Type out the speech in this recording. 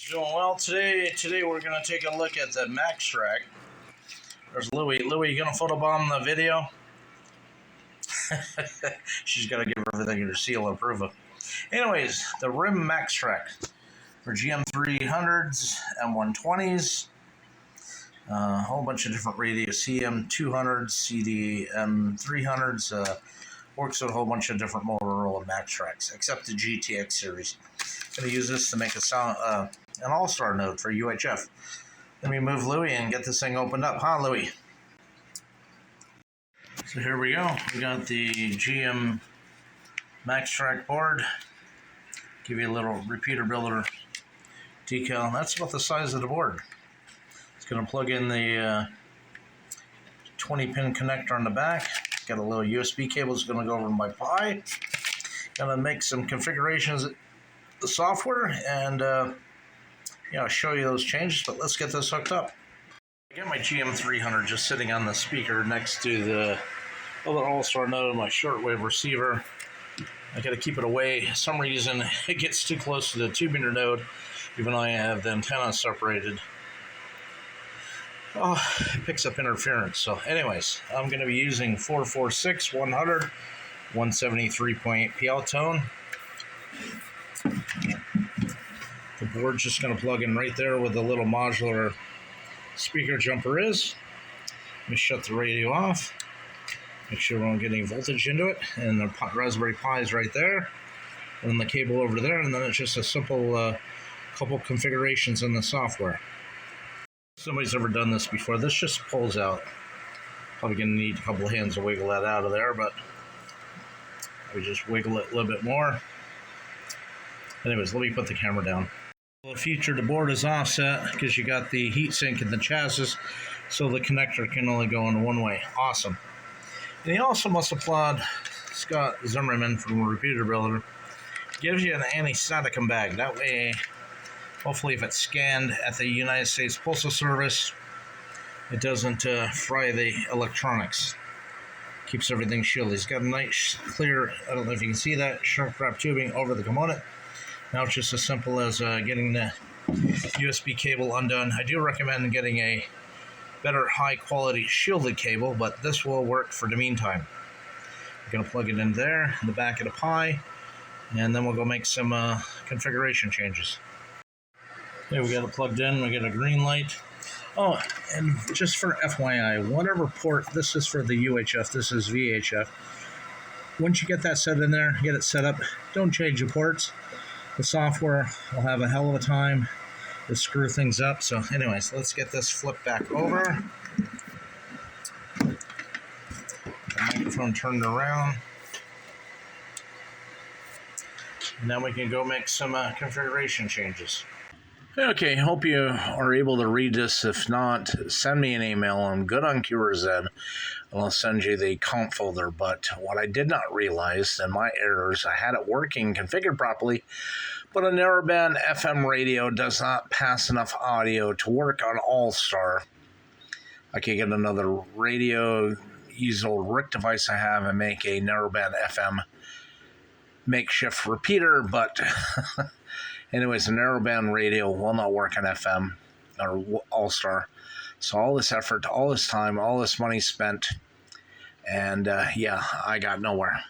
Doing well today. Today we're going to take a look at the Maxtrac. There's Louie. Louie, you going to photobomb the video? She's got to give everything her seal of approval. Anyways, the rim Maxtrac for GM 300s, M120s, a whole bunch of different radios, CM 200s, CDM 300s, works with a whole bunch of different Motorola Maxtracs, except the GTX series. I'm going to use this to make a sound, an all-star node for UHF. Let me move Louie and get this thing opened up. Huh, Louie? So here we go. We got the GM Maxtrac board. Give you a little repeater builder decal. That's about the size of the board. It's going to plug in the 20-pin connector on the back. Got a little USB cable that's going to go over my Pi. Going to make some configurations of the software and show you those changes, but let's get this hooked up. I got my GM 300 just sitting on the speaker next to the other all-star node, my shortwave receiver. I got to keep it away. For some reason it gets too close to the 2-meter node, even though I have the antenna separated. Oh, it picks up interference. So anyways, I'm going to be using 446 100 173.8 PL tone. The board's just going to plug in right there where the little modular speaker jumper is. Let me shut the radio off. Make sure we don't get any voltage into it. And the Raspberry Pi is right there. And the cable over there. And then it's just a simple couple configurations in the software. If somebody's ever done this before. This just pulls out. Probably going to need a couple of hands to wiggle that out of there. But we just wiggle it a little bit more. Anyways, let me put the camera down. The feature, the board is offset because you got the heatsink in the chassis, so the connector can only go in one way. Awesome. And he also must applaud Scott Zimmerman from Repeater Builder. Gives you an anti-staticum bag. That way, hopefully if it's scanned at the United States Postal Service, it doesn't fry the electronics. Keeps everything shielded. He's got a nice clear, I don't know if you can see that, shrink wrap tubing over the component. Now it's just as simple as getting the USB cable undone. I do recommend getting a better high quality shielded cable, but this will work for the meantime. I'm going to plug it in there, in the back of the Pi, and then we'll go make some configuration changes. Okay, we got it plugged in, we got a green light. Oh, and just for FYI, whatever port, this is for the UHF, this is VHF. Once you get that set in there, get it set up, don't change the ports. The software will have a hell of a time to screw things up. So anyways, let's get this flipped back over. The microphone turned around. And now we can go make some configuration changes. Okay, hope you are able to read this. If not, send me an email. I'm good on QRZ, and I'll send you the comp folder. But what I did not realize, and my errors, I had it working, configured properly, but a narrowband FM radio does not pass enough audio to work on All-Star. I could get another radio, use an old RIC device I have, and make a narrowband FM makeshift repeater, but anyways, a narrowband radio will not work on FM or All-Star. So all this effort, all this time, all this money spent, and yeah, I got nowhere.